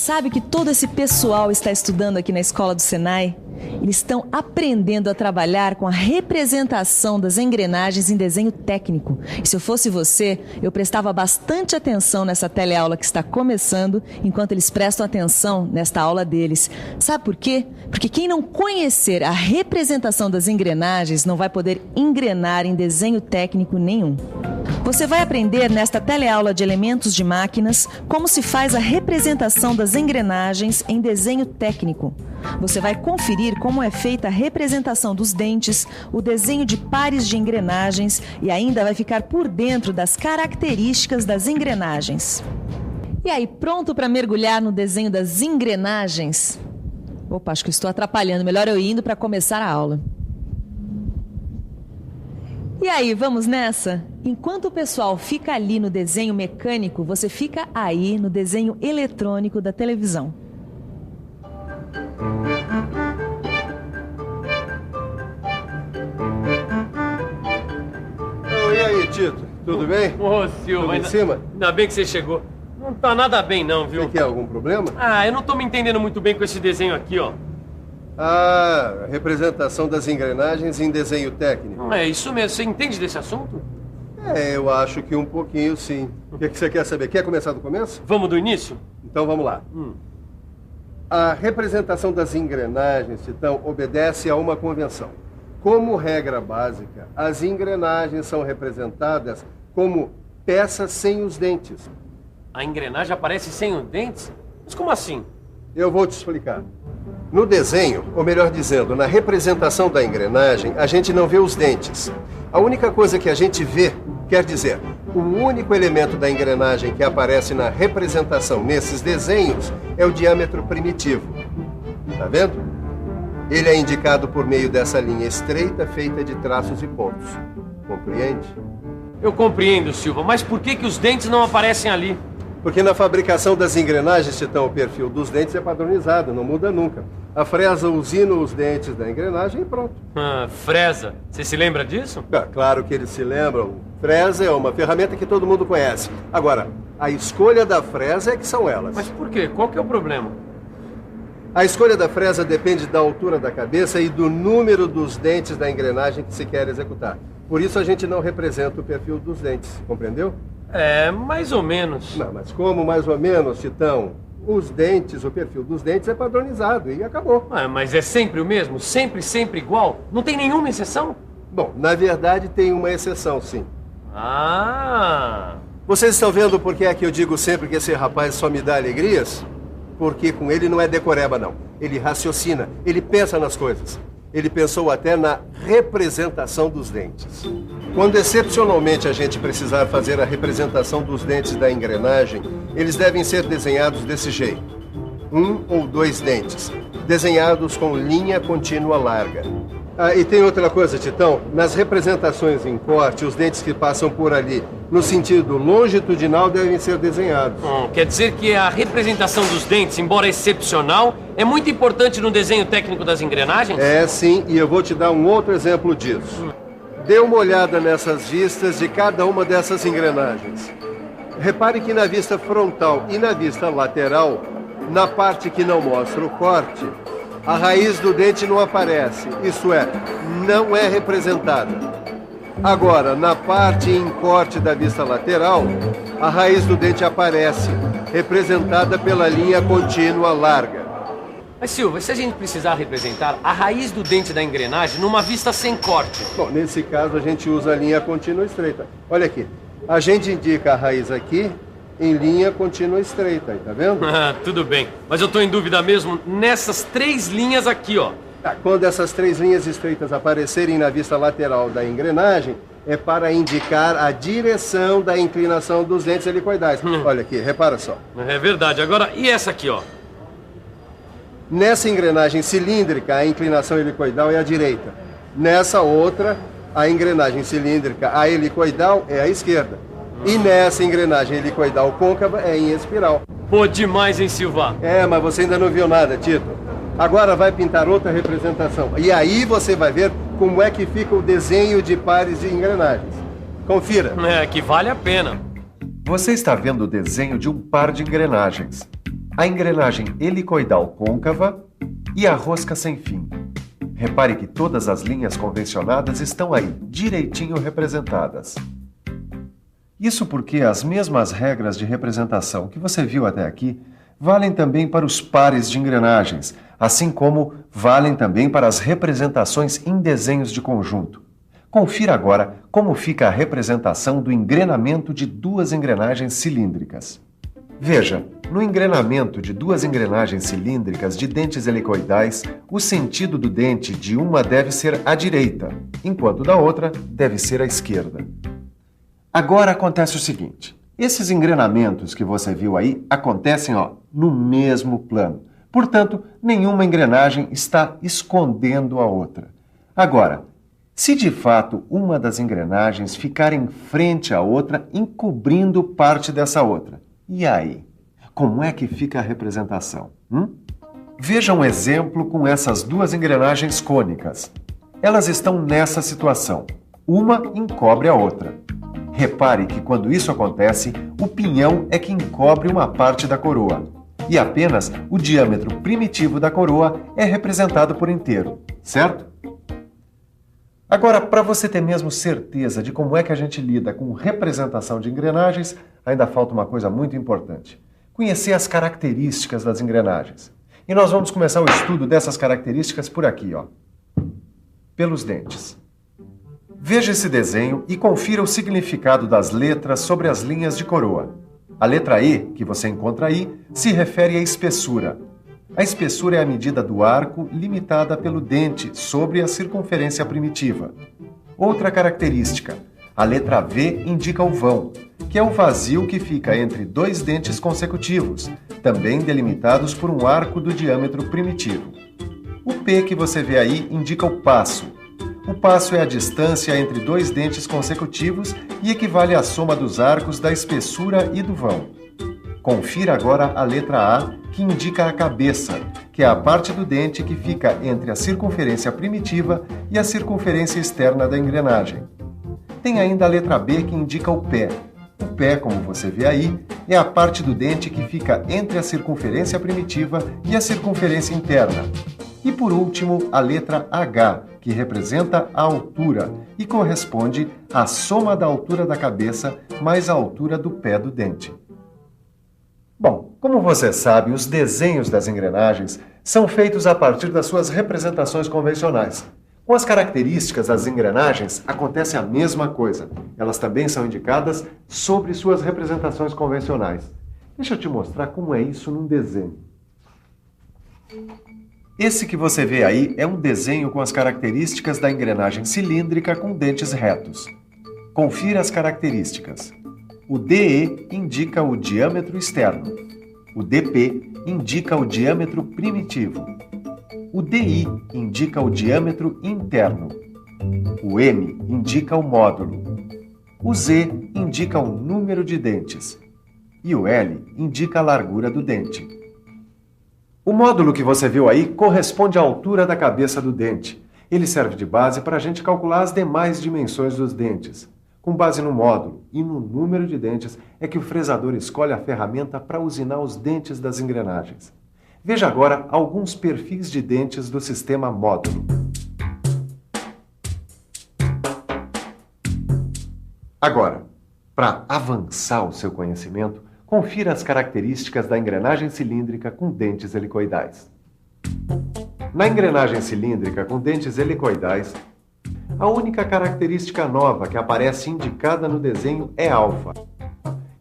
Sabe o que todo esse pessoal está estudando aqui na escola do Senai? Eles estão aprendendo a trabalhar com a representação das engrenagens em desenho técnico. E se eu fosse você, eu prestava bastante atenção nessa teleaula que está começando, enquanto eles prestam atenção nesta aula deles. Sabe por quê? Porque quem não conhecer a representação das engrenagens não vai poder engrenar em desenho técnico nenhum. Você vai aprender nesta teleaula de elementos de máquinas como se faz a representação das engrenagens em desenho técnico. Você vai conferir como é feita a representação dos dentes, o desenho de pares de engrenagens e ainda vai ficar por dentro das características das engrenagens. E aí, pronto para mergulhar no desenho das engrenagens? Opa, acho que estou atrapalhando. Melhor eu ir indo para começar a aula. E aí, vamos nessa? Enquanto o pessoal fica ali no desenho mecânico, você fica aí no desenho eletrônico da televisão. E aí, Tito? Tudo bem? Ô, Silva, tudo em cima? Ainda bem que você chegou. Não tá nada bem não, viu? Você quer algum problema? Ah, eu não tô me entendendo muito bem com esse desenho aqui, ó. Ah, a representação das engrenagens em desenho técnico. É isso mesmo. Você entende desse assunto? Eu acho que um pouquinho, sim. O que você quer saber? Quer começar do começo? Vamos do início? Então vamos lá. A representação das engrenagens, Titão, obedece a uma convenção. Como regra básica, as engrenagens são representadas como peças sem os dentes. A engrenagem aparece sem os dentes? Mas como assim? Eu vou te explicar. No desenho, ou melhor dizendo, na representação da engrenagem, a gente não vê os dentes. A única coisa que a gente vê, quer dizer, o único elemento da engrenagem que aparece na representação nesses desenhos é o diâmetro primitivo. Tá vendo? Ele é indicado por meio dessa linha estreita feita de traços e pontos. Compreende? Eu compreendo, Silva, mas por que os dentes não aparecem ali? Porque na fabricação das engrenagens, Titão, o perfil dos dentes é padronizado, não muda nunca. A fresa usina os dentes da engrenagem e pronto. Fresa. Você se lembra disso? Claro que eles se lembram. Fresa é uma ferramenta que todo mundo conhece. Agora, a escolha da fresa é que são elas. Mas por quê? Qual que é o problema? A escolha da fresa depende da altura da cabeça e do número dos dentes da engrenagem que se quer executar. Por isso a gente não representa o perfil dos dentes, compreendeu? É, mais ou menos. Não, mas como mais ou menos, Titão? Os dentes, o perfil dos dentes é padronizado e acabou. Mas é sempre o mesmo? Sempre igual? Não tem nenhuma exceção? Bom, na verdade tem uma exceção, sim. Ah! Vocês estão vendo por que é que eu digo sempre que esse rapaz só me dá alegrias? Porque com ele não é decoreba, não. Ele raciocina, ele pensa nas coisas. Ele pensou até na representação dos dentes. Quando excepcionalmente a gente precisar fazer a representação dos dentes da engrenagem, eles devem ser desenhados desse jeito. 1 ou 2 dentes, desenhados com linha contínua larga. E tem outra coisa, Titão. Nas representações em corte, os dentes que passam por ali, no sentido longitudinal, devem ser desenhados. Quer dizer que a representação dos dentes, embora excepcional, é muito importante no desenho técnico das engrenagens? É, sim, e eu vou te dar um outro exemplo disso. Dê uma olhada nessas vistas de cada uma dessas engrenagens. Repare que na vista frontal e na vista lateral, na parte que não mostra o corte, a raiz do dente não aparece, isso é, não é representada. Agora, na parte em corte da vista lateral, a raiz do dente aparece, representada pela linha contínua larga. Mas, Silva, se a gente precisar representar a raiz do dente da engrenagem numa vista sem corte? Bom, nesse caso a gente usa a linha contínua estreita. Olha aqui, a gente indica a raiz aqui em linha contínua estreita, tá vendo? Tudo bem, mas eu tô em dúvida mesmo nessas 3 linhas aqui, ó. Quando essas 3 linhas estreitas aparecerem na vista lateral da engrenagem, é para indicar a direção da inclinação dos dentes helicoidais. Olha aqui, repara só. É verdade. Agora, e essa aqui, ó? Nessa engrenagem cilíndrica, a inclinação helicoidal é à direita. Nessa outra, a engrenagem cilíndrica, a helicoidal, é à esquerda. E nessa engrenagem helicoidal côncava é em espiral. Pô, demais, hein, Silva? Mas você ainda não viu nada, Tito. Agora vai pintar outra representação. E aí você vai ver como é que fica o desenho de pares de engrenagens. Confira. Que vale a pena. Você está vendo o desenho de um par de engrenagens. a engrenagem helicoidal côncava e a rosca sem fim. Repare que todas as linhas convencionadas estão aí, direitinho representadas. Isso porque as mesmas regras de representação que você viu até aqui valem também para os pares de engrenagens, assim como valem também para as representações em desenhos de conjunto. Confira agora como fica a representação do engrenamento de duas engrenagens cilíndricas. Veja, no engrenamento de duas engrenagens cilíndricas de dentes helicoidais, o sentido do dente de uma deve ser à direita, enquanto da outra deve ser à esquerda. Agora acontece o seguinte: esses engrenamentos que você viu aí acontecem no mesmo plano. Portanto, nenhuma engrenagem está escondendo a outra. Agora, se de fato uma das engrenagens ficar em frente à outra, encobrindo parte dessa outra, e aí? Como é que fica a representação? Veja um exemplo com essas duas engrenagens cônicas. Elas estão nessa situação. Uma encobre a outra. Repare que quando isso acontece, o pinhão é que encobre uma parte da coroa. E apenas o diâmetro primitivo da coroa é representado por inteiro, certo? Agora, para você ter mesmo certeza de como é que a gente lida com representação de engrenagens, ainda falta uma coisa muito importante: conhecer as características das engrenagens. E nós vamos começar o estudo dessas características por aqui, pelos dentes. Veja esse desenho e confira o significado das letras sobre as linhas de coroa. A letra E, que você encontra aí, se refere à espessura. A espessura é a medida do arco limitada pelo dente sobre a circunferência primitiva. Outra característica: a letra V indica o vão, que é o vazio que fica entre dois dentes consecutivos, também delimitados por um arco do diâmetro primitivo. O P que você vê aí indica o passo. O passo é a distância entre dois dentes consecutivos e equivale à soma dos arcos da espessura e do vão. Confira agora a letra A, que indica a cabeça, que é a parte do dente que fica entre a circunferência primitiva e a circunferência externa da engrenagem. Tem ainda a letra B, que indica o pé. O pé, como você vê aí, é a parte do dente que fica entre a circunferência primitiva e a circunferência interna. E por último, a letra H, que representa a altura e corresponde à soma da altura da cabeça mais a altura do pé do dente. Bom, como você sabe, os desenhos das engrenagens são feitos a partir das suas representações convencionais. Com as características das engrenagens, acontece a mesma coisa. Elas também são indicadas sobre suas representações convencionais. Deixa eu te mostrar como é isso num desenho. Esse que você vê aí é um desenho com as características da engrenagem cilíndrica com dentes retos. Confira as características. O DE indica o diâmetro externo. O DP indica o diâmetro primitivo. O DI indica o diâmetro interno. O M indica o módulo. O Z indica o número de dentes. E o L indica a largura do dente. O módulo que você viu aí corresponde à altura da cabeça do dente. Ele serve de base para a gente calcular as demais dimensões dos dentes. Com base no módulo e no número de dentes é que o fresador escolhe a ferramenta para usinar os dentes das engrenagens. Veja agora alguns perfis de dentes do sistema módulo. Agora, para avançar o seu conhecimento, confira as características da engrenagem cilíndrica com dentes helicoidais. Na engrenagem cilíndrica com dentes helicoidais, a única característica nova que aparece indicada no desenho é alfa,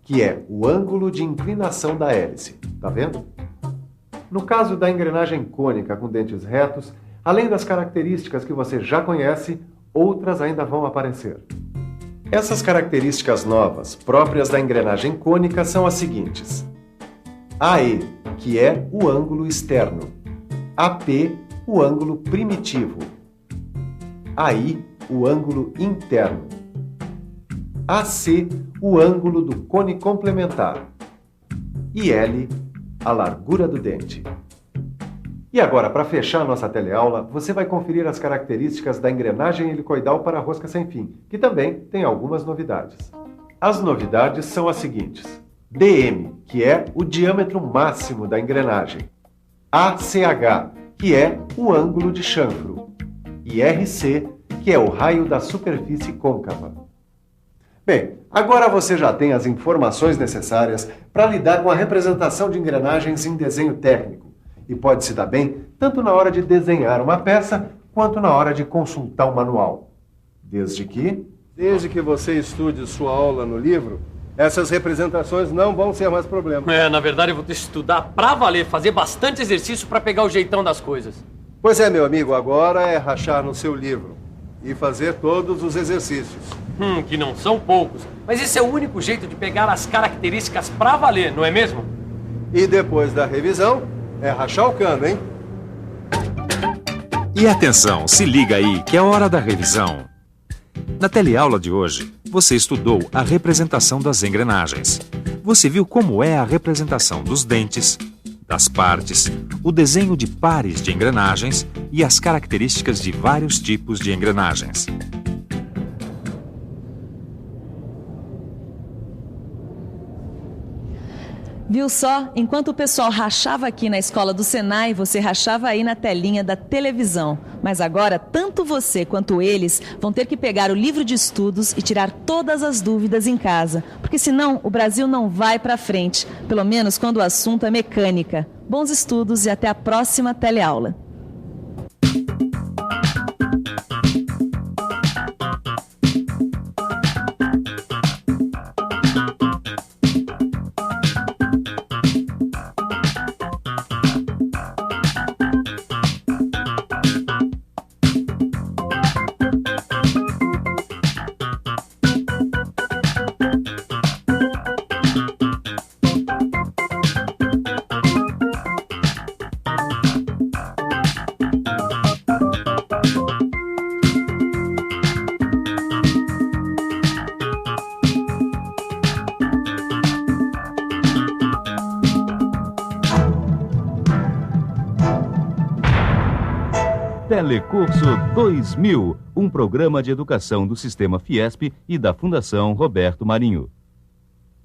que é o ângulo de inclinação da hélice. Tá vendo? No caso da engrenagem cônica com dentes retos, além das características que você já conhece, outras ainda vão aparecer. Essas características novas, próprias da engrenagem cônica, são as seguintes: AE, que é o ângulo externo, AP, o ângulo primitivo, AI, o ângulo interno, AC, o ângulo do cone complementar, e L, a largura do dente. E agora, para fechar a nossa teleaula, você vai conferir as características da engrenagem helicoidal para a rosca sem fim, que também tem algumas novidades. As novidades são as seguintes: DM, que é o diâmetro máximo da engrenagem, ACH, que é o ângulo de chanfro, e RC, que é o raio da superfície côncava. Bem, agora você já tem as informações necessárias para lidar com a representação de engrenagens em desenho técnico e pode se dar bem tanto na hora de desenhar uma peça quanto na hora de consultar um manual. Desde que você estude sua aula no livro, essas representações não vão ser mais problema. Na verdade eu vou ter que estudar pra valer, fazer bastante exercício pra pegar o jeitão das coisas. Pois é, meu amigo, agora é rachar no seu livro e fazer todos os exercícios. Que não são poucos. Mas esse é o único jeito de pegar as características pra valer, não é mesmo? E depois da revisão, é rachar o cano, hein? E atenção, se liga aí que é hora da revisão. Na teleaula de hoje, você estudou a representação das engrenagens. Você viu como é a representação dos dentes, das partes, o desenho de pares de engrenagens e as características de vários tipos de engrenagens. Viu só? Enquanto o pessoal rachava aqui na escola do Senai, você rachava aí na telinha da televisão. Mas agora, tanto você quanto eles vão ter que pegar o livro de estudos e tirar todas as dúvidas em casa. Porque senão o Brasil não vai para frente, pelo menos quando o assunto é mecânica. Bons estudos e até a próxima teleaula. Telecurso 2000, um programa de educação do Sistema Fiesp e da Fundação Roberto Marinho.